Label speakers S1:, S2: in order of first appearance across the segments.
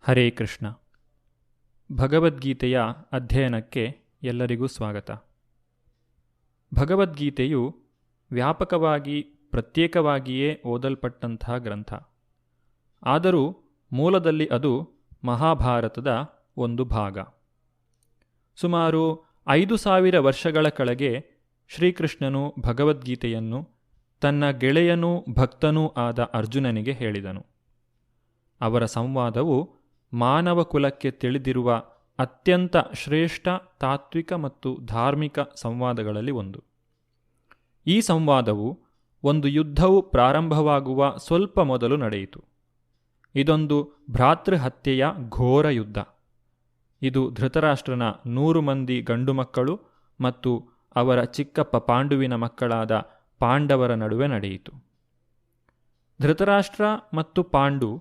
S1: ಹರೇ ಕೃಷ್ಣ. ಭಗವದ್ಗೀತೆಯ ಅಧ್ಯಯನಕ್ಕೆ ಎಲ್ಲರಿಗೂ ಸ್ವಾಗತ. ಭಗವದ್ಗೀತೆಯು ವ್ಯಾಪಕವಾಗಿ ಪ್ರತ್ಯೇಕವಾಗಿಯೇ ಓದಲ್ಪಟ್ಟಂತಹ ಗ್ರಂಥ. ಆದರೂ ಮೂಲದಲ್ಲಿ ಅದು ಮಹಾಭಾರತದ ಒಂದು ಭಾಗ. ಸುಮಾರು 5,000 ವರ್ಷಗಳ ಕೆಳಗೆ ಶ್ರೀಕೃಷ್ಣನು ಭಗವದ್ಗೀತೆಯನ್ನು ತನ್ನ ಗೆಳೆಯನೂ ಭಕ್ತನೂ ಆದ ಅರ್ಜುನನಿಗೆ ಹೇಳಿದನು. ಅವರ ಸಂವಾದವು ಮಾನವ ಕುಲಕ್ಕೆ ತಿಳಿದಿರುವ ಅತ್ಯಂತ ಶ್ರೇಷ್ಠ ತಾತ್ವಿಕ ಮತ್ತು ಧಾರ್ಮಿಕ ಸಂವಾದಗಳಲ್ಲಿ ಒಂದು. ಈ ಸಂವಾದವು ಒಂದು ಯುದ್ಧವು ಪ್ರಾರಂಭವಾಗುವ ಸ್ವಲ್ಪ ಮೊದಲು ನಡೆಯಿತು. ಇದೊಂದು ಭ್ರಾತೃಹತ್ಯೆಯ ಘೋರ ಯುದ್ಧ. ಇದು ಧೃತರಾಷ್ಟ್ರನ 100 ಮಂದಿ ಗಂಡು ಮಕ್ಕಳು ಮತ್ತು ಅವರ ಚಿಕ್ಕಪ್ಪ ಪಾಂಡುವಿನ ಮಕ್ಕಳಾದ ಪಾಂಡವರ ನಡುವೆ ನಡೆಯಿತು. ಧೃತರಾಷ್ಟ್ರ ಮತ್ತು ಪಾಂಡು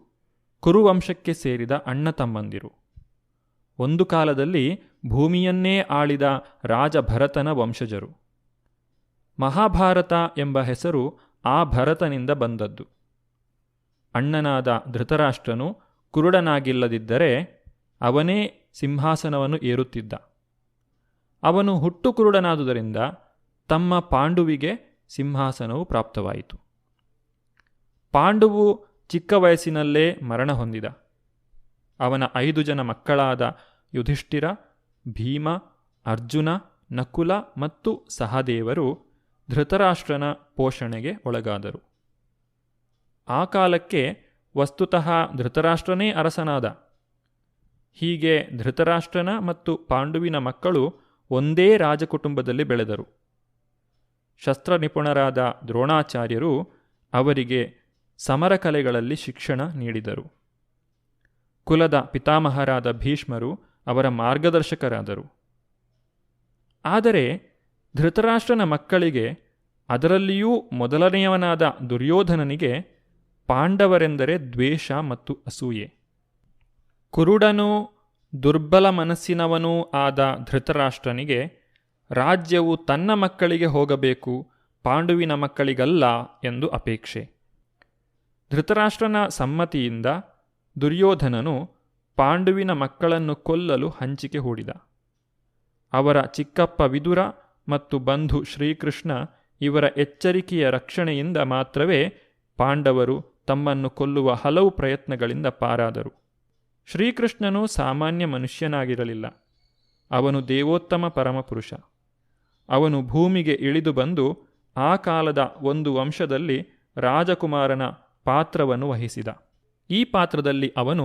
S1: ಕುರುವಂಶಕ್ಕೆ ಸೇರಿದ ಅಣ್ಣ ತಮ್ಮಂದಿರು. ಒಂದು ಕಾಲದಲ್ಲಿ ಭೂಮಿಯನ್ನೇ ಆಳಿದ ರಾಜ ಭರತನ ವಂಶಜರು. ಮಹಾಭಾರತ ಎಂಬ ಹೆಸರು ಆ ಭರತನಿಂದ ಬಂದದ್ದು. ಅಣ್ಣನಾದ ಧೃತರಾಷ್ಟ್ರನು ಕುರುಡನಾಗಿಲ್ಲದಿದ್ದರೆ ಅವನೇ ಸಿಂಹಾಸನವನ್ನು ಏರುತ್ತಿದ್ದ. ಅವನು ಹುಟ್ಟು ಕುರುಡನಾದುದರಿಂದ ತಮ್ಮ ಪಾಂಡುವಿಗೆ ಸಿಂಹಾಸನವು ಪ್ರಾಪ್ತವಾಯಿತು. ಪಾಂಡುವು ಚಿಕ್ಕ ವಯಸ್ಸಿನಲ್ಲೇ ಮರಣ ಹೊಂದಿದ. ಅವನ 5 ಜನ ಮಕ್ಕಳಾದ ಯುಧಿಷ್ಠಿರ, ಭೀಮ, ಅರ್ಜುನ, ನಕುಲ ಮತ್ತು ಸಹದೇವರು ಧೃತರಾಷ್ಟ್ರನ ಪೋಷಣೆಗೆ ಒಳಗಾದರು. ಆ ಕಾಲಕ್ಕೆ ವಸ್ತುತಃ ಧೃತರಾಷ್ಟ್ರನೇ ಅರಸನಾದ. ಹೀಗೆ ಧೃತರಾಷ್ಟ್ರನ ಮತ್ತು ಪಾಂಡುವಿನ ಮಕ್ಕಳು ಒಂದೇ ರಾಜಕುಟುಂಬದಲ್ಲಿ ಬೆಳೆದರು. ಶಸ್ತ್ರ ನಿಪುಣರಾದ ದ್ರೋಣಾಚಾರ್ಯರು ಅವರಿಗೆ ಸಮರಕಲೆಗಳಲ್ಲಿ ಶಿಕ್ಷಣ ನೀಡಿದರು. ಕುಲದ ಪಿತಾಮಹರಾದ ಭೀಷ್ಮರು ಅವರ ಮಾರ್ಗದರ್ಶಕರಾದರು. ಆದರೆ ಧೃತರಾಷ್ಟ್ರನ ಮಕ್ಕಳಿಗೆ, ಅದರಲ್ಲಿಯೂ ಮೊದಲನೆಯವನಾದ ದುರ್ಯೋಧನನಿಗೆ ಪಾಂಡವರೆಂದರೆ ದ್ವೇಷ ಮತ್ತು ಅಸೂಯೆ. ಕುರುಡನೂ ದುರ್ಬಲ ಮನಸ್ಸಿನವನೂ ಆದ ಧೃತರಾಷ್ಟ್ರನಿಗೆ ರಾಜ್ಯವು ತನ್ನ ಮಕ್ಕಳಿಗೆ ಹೋಗಬೇಕು, ಪಾಂಡುವಿನ ಮಕ್ಕಳಿಗಲ್ಲ ಎಂದು ಅಪೇಕ್ಷೆ. ಧೃತರಾಷ್ಟ್ರನ ಸಮ್ಮತಿಯಿಂದ ದುರ್ಯೋಧನನು ಪಾಂಡುವಿನ ಮಕ್ಕಳನ್ನು ಕೊಲ್ಲಲು ಹಂಚಿಕೆ ಹೂಡಿದ. ಅವರ ಚಿಕ್ಕಪ್ಪ ವಿದುರ ಮತ್ತು ಬಂಧು ಶ್ರೀಕೃಷ್ಣ ಇವರ ಎಚ್ಚರಿಕೆಯ ರಕ್ಷಣೆಯಿಂದ ಮಾತ್ರವೇ ಪಾಂಡವರು ತಮ್ಮನ್ನು ಕೊಲ್ಲುವ ಹಲವು ಪ್ರಯತ್ನಗಳಿಂದ ಪಾರಾದರು. ಶ್ರೀಕೃಷ್ಣನು ಸಾಮಾನ್ಯ ಮನುಷ್ಯನಾಗಿರಲಿಲ್ಲ. ಅವನು ದೇವೋತ್ತಮ ಪರಮಪುರುಷ. ಅವನು ಭೂಮಿಗೆ ಇಳಿದು ಬಂದು ಆ ಕಾಲದ ಒಂದು ವಂಶದಲ್ಲಿ ರಾಜಕುಮಾರನ ಪಾತ್ರವನ್ನು ವಹಿಸಿದ. ಈ ಪಾತ್ರದಲ್ಲಿ ಅವನು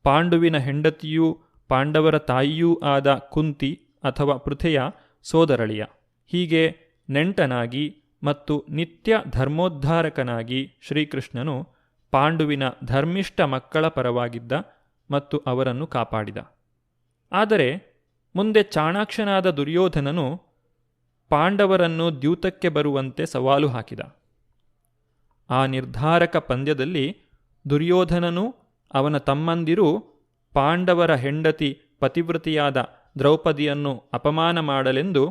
S1: ಪಾಂಡುವಿನ ಹೆಂಡತಿಯೂ ಪಾಂಡವರ ತಾಯಿಯೂ ಆದ ಕುಂತಿ ಅಥವಾ ಪೃಥೆಯ ಸೋದರಳಿಯ. ಹೀಗೆ ನೆಂಟನಾಗಿ ಮತ್ತು ನಿತ್ಯ ಧರ್ಮೋದ್ಧಾರಕನಾಗಿ ಶ್ರೀಕೃಷ್ಣನು ಪಾಂಡುವಿನ ಧರ್ಮಿಷ್ಠ ಮಕ್ಕಳ ಪರವಾಗಿದ್ದ ಮತ್ತು ಅವರನ್ನು ಕಾಪಾಡಿದ. ಆದರೆ ಮುಂದೆ ಚಾಣಾಕ್ಷನಾದ ದುರ್ಯೋಧನನು ಪಾಂಡವರನ್ನು ದ್ಯೂತಕ್ಕೆ ಬರುವಂತೆ ಸವಾಲು ಹಾಕಿದ. ಆ ನಿರ್ಧಾರಕ ಪಂದ್ಯದಲ್ಲಿ ದುರ್ಯೋಧನನು ಅವನ ತಮ್ಮಂದಿರು ಪಾಂಡವರ ಹೆಂಡತಿ ಪತಿವ್ರತಿಯಾದ ದ್ರೌಪದಿಯನ್ನು ಅಪಮಾನ ಮಾಡಲೆಂದು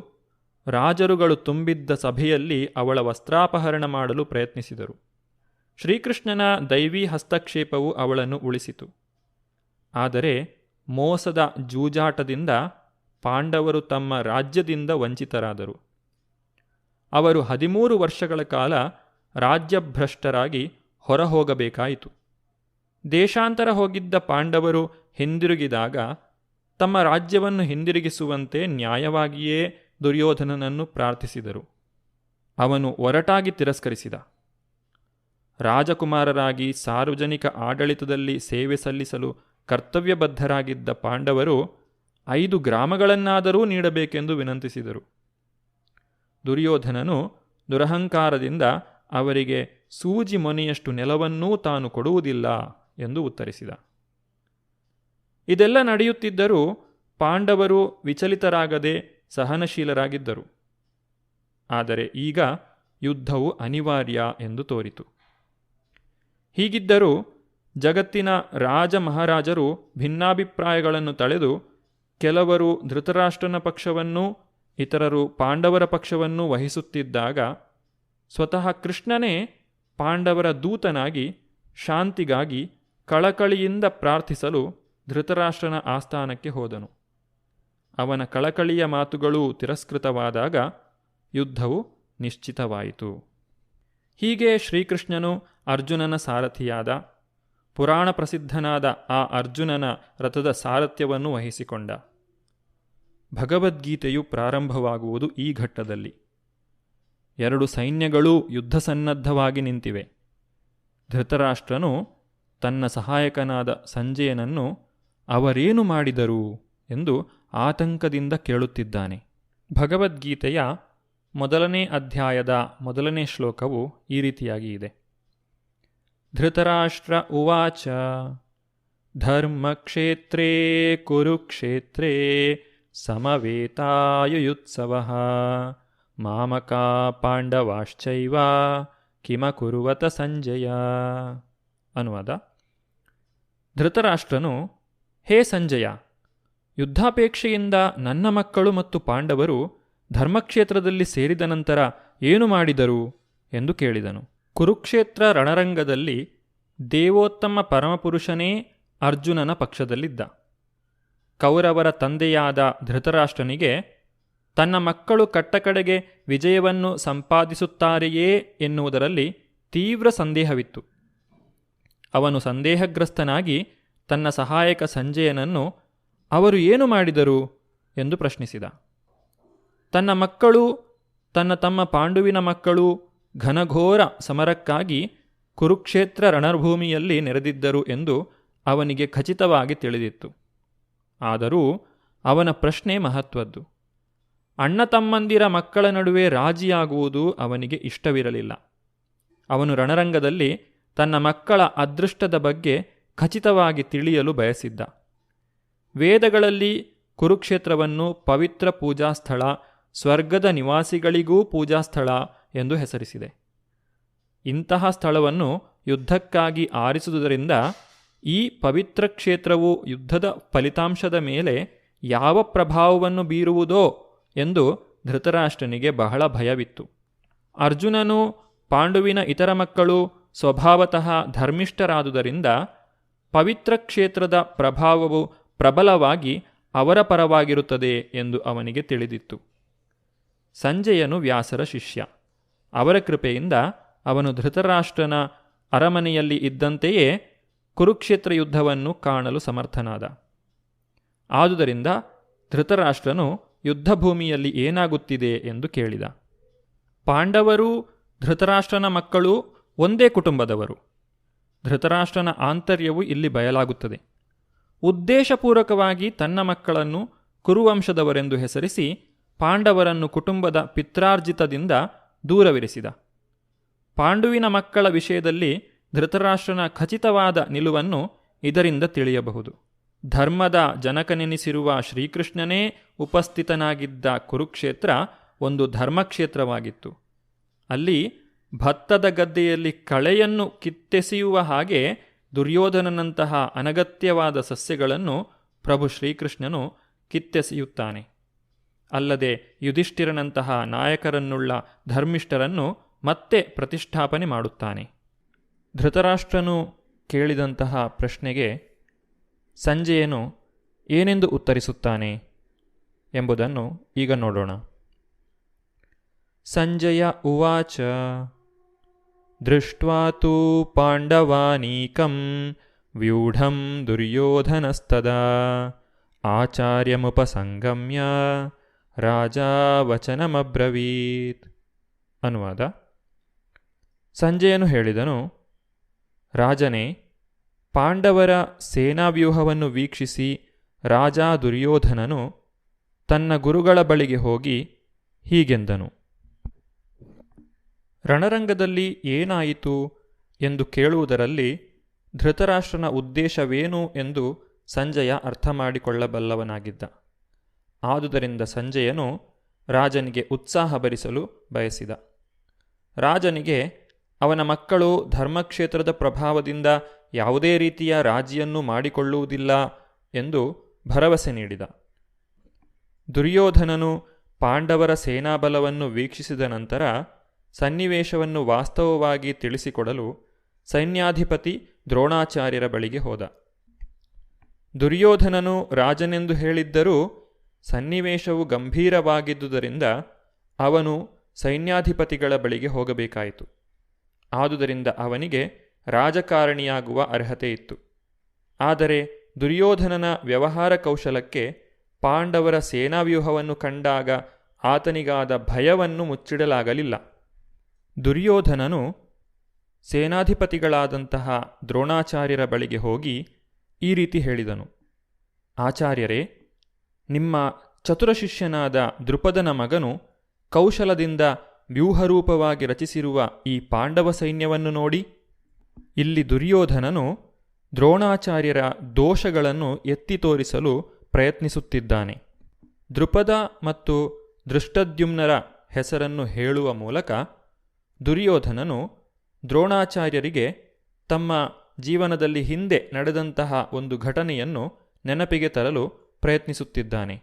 S1: ರಾಜರುಗಳು ತುಂಬಿದ್ದ ಸಭೆಯಲ್ಲಿ ಅವಳ ವಸ್ತ್ರಾಪಹರಣ ಮಾಡಲು ಪ್ರಯತ್ನಿಸಿದರು. ಶ್ರೀಕೃಷ್ಣನ ದೈವೀ ಹಸ್ತಕ್ಷೇಪವು ಅವಳನ್ನು ಉಳಿಸಿತು. ಆದರೆ ಮೋಸದ ಜೂಜಾಟದಿಂದ ಪಾಂಡವರು ತಮ್ಮ ರಾಜ್ಯದಿಂದ ವಂಚಿತರಾದರು. ಅವರು 13 ವರ್ಷಗಳ ಕಾಲ ರಾಜ್ಯಭ್ರಷ್ಟರಾಗಿ ಹೊರಹೋಗಬೇಕಾಯಿತು. ದೇಶಾಂತರ ಹೋಗಿದ್ದ ಪಾಂಡವರು ಹಿಂದಿರುಗಿದಾಗ ತಮ್ಮ ರಾಜ್ಯವನ್ನು ಹಿಂದಿರುಗಿಸುವಂತೆ ನ್ಯಾಯವಾಗಿಯೇ ದುರ್ಯೋಧನನನ್ನು ಪ್ರಾರ್ಥಿಸಿದರು. ಅವನು ಒರಟಾಗಿ ತಿರಸ್ಕರಿಸಿದ. ರಾಜಕುಮಾರರಾಗಿ ಸಾರ್ವಜನಿಕ ಆಡಳಿತದಲ್ಲಿ ಸೇವೆ ಸಲ್ಲಿಸಲು ಕರ್ತವ್ಯಬದ್ಧರಾಗಿದ್ದ ಪಾಂಡವರು 5 ಗ್ರಾಮಗಳನ್ನಾದರೂ ನೀಡಬೇಕೆಂದು ವಿನಂತಿಸಿದರು. ದುರ್ಯೋಧನನು ದುರಹಂಕಾರದಿಂದ ಅವರಿಗೆ ಸೂಜಿ ಮೊನೆಯಷ್ಟು ನೆಲವನ್ನೂ ತಾನು ಕೊಡುವುದಿಲ್ಲ ಎಂದು ಉತ್ತರಿಸಿದ. ಇದೆಲ್ಲ ನಡೆಯುತ್ತಿದ್ದರೂ ಪಾಂಡವರು ವಿಚಲಿತರಾಗದೆ ಸಹನಶೀಲರಾಗಿದ್ದರು. ಆದರೆ ಈಗ ಯುದ್ಧವು ಅನಿವಾರ್ಯ ಎಂದು ತೋರಿತು. ಹೀಗಿದ್ದರೂ ಜಗತ್ತಿನ ರಾಜ ಮಹಾರಾಜರು ಭಿನ್ನಾಭಿಪ್ರಾಯಗಳನ್ನು ತಳೆದು ಕೆಲವರು ಧೃತರಾಷ್ಟ್ರನ ಪಕ್ಷವನ್ನೂ ಇತರರು ಪಾಂಡವರ ಪಕ್ಷವನ್ನೂ ವಹಿಸುತ್ತಿದ್ದಾಗ ಸ್ವತಃ ಕೃಷ್ಣನೇ ಪಾಂಡವರ ದೂತನಾಗಿ ಶಾಂತಿಗಾಗಿ ಕಳಕಳಿಯಿಂದ ಪ್ರಾರ್ಥಿಸಲು ಧೃತರಾಷ್ಟ್ರನ ಆಸ್ಥಾನಕ್ಕೆ ಹೋದನು. ಅವನ ಕಳಕಳಿಯ ಮಾತುಗಳೂ ತಿರಸ್ಕೃತವಾದಾಗ ಯುದ್ಧವು ನಿಶ್ಚಿತವಾಯಿತು. ಹೀಗೆ ಶ್ರೀಕೃಷ್ಣನು ಅರ್ಜುನನ ಸಾರಥಿಯಾದ. ಪುರಾಣ ಪ್ರಸಿದ್ಧನಾದ ಆ ಅರ್ಜುನನ ರಥದ ಸಾರಥ್ಯವನ್ನು ವಹಿಸಿಕೊಂಡ. ಭಗವದ್ಗೀತೆಯು ಪ್ರಾರಂಭವಾಗುವುದು ಈ ಘಟ್ಟದಲ್ಲಿ. 2 ಸೈನ್ಯಗಳೂ ಯುದ್ಧಸನ್ನದ್ಧವಾಗಿ ನಿಂತಿವೆ. ಧೃತರಾಷ್ಟ್ರನು ತನ್ನ ಸಹಾಯಕನಾದ ಸಂಜಯನನ್ನು ಅವರೇನು ಮಾಡಿದರು ಎಂದು ಆತಂಕದಿಂದ ಕೇಳುತ್ತಿದ್ದಾನೆ. ಭಗವದ್ಗೀತೆಯ 1ನೇ ಅಧ್ಯಾಯದ 1ನೇ ಶ್ಲೋಕವು ಈ ರೀತಿಯಾಗಿ ಇದೆ. ಧೃತರಾಷ್ಟ್ರ ಉವಾಚ ಧರ್ಮಕ್ಷೇತ್ರೇ ಕುರುಕ್ಷೇತ್ರೇ ಸಮವೇತಾಯುಯುತ್ಸವಃ ಮಾಮಕಾ ಪಾಂಡವಾಶ್ಚೈವ ಕಿಮಕುರುವತ ಸಂಜಯ. ಅನುವಾದ: ಧೃತರಾಷ್ಟ್ರನು, ಹೇ ಸಂಜಯ, ಯುದ್ಧಾಪೇಕ್ಷೆಯಿಂದ ನನ್ನ ಮಕ್ಕಳು ಮತ್ತು ಪಾಂಡವರು ಧರ್ಮಕ್ಷೇತ್ರದಲ್ಲಿ ಸೇರಿದ ನಂತರ ಏನು ಮಾಡಿದರು ಎಂದು ಕೇಳಿದನು. ಕುರುಕ್ಷೇತ್ರ ರಣರಂಗದಲ್ಲಿ ದೇವೋತ್ತಮ ಪರಮಪುರುಷನೇ ಅರ್ಜುನನ ಪಕ್ಷದಲ್ಲಿದ್ದ. ಕೌರವರ ತಂದೆಯಾದ ಧೃತರಾಷ್ಟ್ರನಿಗೆ ತನ್ನ ಮಕ್ಕಳು ಕಟ್ಟಕಡೆಗೆ ವಿಜಯವನ್ನು ಸಂಪಾದಿಸುತ್ತಾರೆಯೇ ಎನ್ನುವುದರಲ್ಲಿ ತೀವ್ರ ಸಂದೇಹವಿತ್ತು. ಅವನು ಸಂದೇಹಗ್ರಸ್ತನಾಗಿ ತನ್ನ ಸಹಾಯಕ ಸಂಜಯನನ್ನು ಅವರು ಏನು ಮಾಡಿದರು ಎಂದು ಪ್ರಶ್ನಿಸಿದ. ತನ್ನ ಮಕ್ಕಳು, ತನ್ನ ತಮ್ಮ ಪಾಂಡುವಿನ ಮಕ್ಕಳು ಘನಘೋರ ಸಮರಕ್ಕಾಗಿ ಕುರುಕ್ಷೇತ್ರ ರಣಭೂಮಿಯಲ್ಲಿ ನೆರೆದಿದ್ದರು ಎಂದು ಅವನಿಗೆ ಖಚಿತವಾಗಿ ತಿಳಿದಿತ್ತು. ಆದರೂ ಅವನ ಪ್ರಶ್ನೆ ಮಹತ್ವದ್ದು. ಅಣ್ಣ ತಮ್ಮಂದಿರ ಮಕ್ಕಳ ನಡುವೆ ರಾಜಿಯಾಗುವುದು ಅವನಿಗೆ ಇಷ್ಟವಿರಲಿಲ್ಲ. ಅವನು ರಣರಂಗದಲ್ಲಿ ತನ್ನ ಮಕ್ಕಳ ಅದೃಷ್ಟದ ಬಗ್ಗೆ ಖಚಿತವಾಗಿ ತಿಳಿಯಲು ಬಯಸಿದ್ದ. ವೇದಗಳಲ್ಲಿ ಕುರುಕ್ಷೇತ್ರವನ್ನು ಪವಿತ್ರ ಪೂಜಾಸ್ಥಳ, ಸ್ವರ್ಗದ ನಿವಾಸಿಗಳಿಗೂ ಪೂಜಾಸ್ಥಳ ಎಂದು ಹೆಸರಿಸಿದೆ. ಇಂತಹ ಸ್ಥಳವನ್ನು ಯುದ್ಧಕ್ಕಾಗಿ ಆರಿಸುವುದರಿಂದ ಈ ಪವಿತ್ರ ಕ್ಷೇತ್ರವು ಯುದ್ಧದ ಫಲಿತಾಂಶದ ಮೇಲೆ ಯಾವ ಪ್ರಭಾವವನ್ನು ಬೀರುವುದೋ ಎಂದು ಧೃತರಾಷ್ಟ್ರನಿಗೆ ಬಹಳ ಭಯವಿತ್ತು. ಅರ್ಜುನನು, ಪಾಂಡುವಿನ ಇತರ ಮಕ್ಕಳು ಸ್ವಭಾವತಃ ಧರ್ಮಿಷ್ಠರಾದುದರಿಂದ ಪವಿತ್ರ ಕ್ಷೇತ್ರದ ಪ್ರಭಾವವು ಪ್ರಬಲವಾಗಿ ಅವರ ಪರವಾಗಿರುತ್ತದೆ ಎಂದು ಅವನಿಗೆ ತಿಳಿದಿತ್ತು. ಸಂಜಯನು ವ್ಯಾಸರ ಶಿಷ್ಯ. ಅವರ ಕೃಪೆಯಿಂದ ಅವನು ಧೃತರಾಷ್ಟ್ರನ ಅರಮನೆಯಲ್ಲಿ ಇದ್ದಂತೆಯೇ ಕುರುಕ್ಷೇತ್ರ ಯುದ್ಧವನ್ನು ಕಾಣಲು ಸಮರ್ಥನಾದ. ಆದುದರಿಂದ ಧೃತರಾಷ್ಟ್ರನು ಯುದ್ಧಭೂಮಿಯಲ್ಲಿ ಏನಾಗುತ್ತಿದೆ ಎಂದು ಕೇಳಿದ. ಪಾಂಡವರು, ಧೃತರಾಷ್ಟ್ರನ ಮಕ್ಕಳು ಒಂದೇ ಕುಟುಂಬದವರು. ಧೃತರಾಷ್ಟ್ರನ ಆಂತರ್ಯವು ಇಲ್ಲಿ ಬಯಲಾಗುತ್ತದೆ. ಉದ್ದೇಶಪೂರ್ವಕವಾಗಿ ತನ್ನ ಮಕ್ಕಳನ್ನು ಕುರುವಂಶದವರೆಂದು ಹೆಸರಿಸಿ ಪಾಂಡವರನ್ನು ಕುಟುಂಬದ ಪಿತ್ರಾರ್ಜಿತದಿಂದ ದೂರವಿರಿಸಿದ. ಪಾಂಡುವಿನ ಮಕ್ಕಳ ವಿಷಯದಲ್ಲಿ ಧೃತರಾಷ್ಟ್ರನ ಖಚಿತವಾದ ನಿಲುವನ್ನು ಇದರಿಂದ ತಿಳಿಯಬಹುದು. ಧರ್ಮದ ಜನಕನೆನಿಸಿರುವ ಶ್ರೀಕೃಷ್ಣನೇ ಉಪಸ್ಥಿತನಾಗಿದ್ದ ಕುರುಕ್ಷೇತ್ರ ಒಂದು ಧರ್ಮಕ್ಷೇತ್ರವಾಗಿತ್ತು. ಅಲ್ಲಿ ಭತ್ತದ ಗದ್ದೆಯಲ್ಲಿ ಕಳೆಯನ್ನು ಕಿತ್ತೆಸೆಯುವ ಹಾಗೆ ದುರ್ಯೋಧನನಂತಹ ಅನಗತ್ಯವಾದ ಸಸ್ಯಗಳನ್ನು ಪ್ರಭು ಶ್ರೀಕೃಷ್ಣನು ಕಿತ್ತೆಸೆಯುತ್ತಾನೆ. ಅಲ್ಲದೆ ಯುಧಿಷ್ಠಿರನಂತಹ ನಾಯಕರನ್ನುಳ್ಳ ಧರ್ಮಿಷ್ಠರನ್ನು ಮತ್ತೆ ಪ್ರತಿಷ್ಠಾಪನೆ ಮಾಡುತ್ತಾನೆ. ಧೃತರಾಷ್ಟ್ರನು ಕೇಳಿದಂತಹ ಪ್ರಶ್ನೆಗೆ ಸಂಜಯನು ಏನೆಂದು ಉತ್ತರಿಸುತ್ತಾನೆ ಎಂಬುದನ್ನು ಈಗ ನೋಡೋಣ. ಸಂಜಯ ಉವಾಚ ದೃಷ್ಟ್ವಾ ತು ಪಾಂಡವಾನೀಕಂ ವ್ಯೂಢಂ ದುರ್ಯೋಧನಸ್ತದಾ ಆಚಾರ್ಯಮುಪಸಂಗಮ್ಯ ರಾಜಾ ವಚನಮಬ್ರವೀತ್. ಅನುವಾದ: ಸಂಜಯನು ಹೇಳಿದನು, ರಾಜನೇ, ಪಾಂಡವರ ಸೇನಾವ್ಯೂಹವನ್ನು ವೀಕ್ಷಿಸಿ ರಾಜ ದುರ್ಯೋಧನನು ತನ್ನ ಗುರುಗಳ ಬಳಿಗೆ ಹೋಗಿ ಹೀಗೆಂದನು. ರಣರಂಗದಲ್ಲಿ ಏನಾಯಿತು ಎಂದು ಕೇಳುವುದರಲ್ಲಿ ಧೃತರಾಷ್ಟ್ರನ ಉದ್ದೇಶವೇನು ಎಂದು ಸಂಜಯ ಅರ್ಥ ಮಾಡಿಕೊಳ್ಳಬಲ್ಲವನಾಗಿದ್ದ. ಆದುದರಿಂದ ಸಂಜಯನು ರಾಜನಿಗೆ ಉತ್ಸಾಹ ಭರಿಸಲು ಬಯಸಿದ. ರಾಜನಿಗೆ ಅವನ ಮಕ್ಕಳು ಧರ್ಮಕ್ಷೇತ್ರದ ಪ್ರಭಾವದಿಂದ ಯಾವುದೇ ರೀತಿಯ ರಾಜಿಯನ್ನು ಮಾಡಿಕೊಳ್ಳುವುದಿಲ್ಲ ಎಂದು ಭರವಸೆ ನೀಡಿದ. ದುರ್ಯೋಧನನು ಪಾಂಡವರ ಸೇನಾಬಲವನ್ನು ವೀಕ್ಷಿಸಿದ ನಂತರ ಸನ್ನಿವೇಶವನ್ನು ವಾಸ್ತವವಾಗಿ ತಿಳಿಸಿಕೊಡಲು ಸೈನ್ಯಾಧಿಪತಿ ದ್ರೋಣಾಚಾರ್ಯರ ಬಳಿಗೆ ಹೋದ. ದುರ್ಯೋಧನನು ರಾಜನೆಂದು ಹೇಳಿದ್ದರೂ ಸನ್ನಿವೇಶವು ಗಂಭೀರವಾಗಿದ್ದುದರಿಂದ ಅವನು ಸೈನ್ಯಾಧಿಪತಿಗಳ ಬಳಿಗೆ ಹೋಗಬೇಕಾಯಿತು. ಆದುದರಿಂದ ಅವನಿಗೆ ರಾಜಕಾರಣಿಯಾಗುವ ಅರ್ಹತೆ ಇತ್ತು. ಆದರೆ ದುರ್ಯೋಧನನ ವ್ಯವಹಾರ ಕೌಶಲಕ್ಕೆ ಪಾಂಡವರ ಸೇನಾವ್ಯೂಹವನ್ನು ಕಂಡಾಗ ಆತನಿಗಾದ ಭಯವನ್ನು ಮುಚ್ಚಿಡಲಾಗಲಿಲ್ಲ. ದುರ್ಯೋಧನನು ಸೇನಾಧಿಪತಿಗಳಾದಂತಹ ದ್ರೋಣಾಚಾರ್ಯರ ಬಳಿಗೆ ಹೋಗಿ ಈ ರೀತಿ ಹೇಳಿದನು: ಆಚಾರ್ಯರೇ, ನಿಮ್ಮ ಚತುರ ಶಿಷ್ಯನಾದ ದೃಪದನ ಮಗನು ಕೌಶಲದಿಂದ ವ್ಯೂಹರೂಪವಾಗಿ ರಚಿಸಿರುವ ಈ ಪಾಂಡವ ಸೈನ್ಯವನ್ನು ನೋಡಿ. ಇಲ್ಲಿ ದುರ್ಯೋಧನನು ದ್ರೋಣಾಚಾರ್ಯರ ದೋಷಗಳನ್ನು ಎತ್ತಿ ತೋರಿಸಲು ಪ್ರಯತ್ನಿಸುತ್ತಿದ್ದಾನೆ. ದೃಪದ ಮತ್ತು ದೃಷ್ಟದ್ಯುಮ್ನರ ಹೆಸರನ್ನು ಹೇಳುವ ಮೂಲಕ ದುರ್ಯೋಧನನು ದ್ರೋಣಾಚಾರ್ಯರಿಗೆ ತಮ್ಮ ಜೀವನದಲ್ಲಿ ಹಿಂದೆ ನಡೆದಂತಹ ಒಂದು ಘಟನೆಯನ್ನು ನೆನಪಿಗೆ ತರಲು ಪ್ರಯತ್ನಿಸುತ್ತಿದ್ದಾನೆ.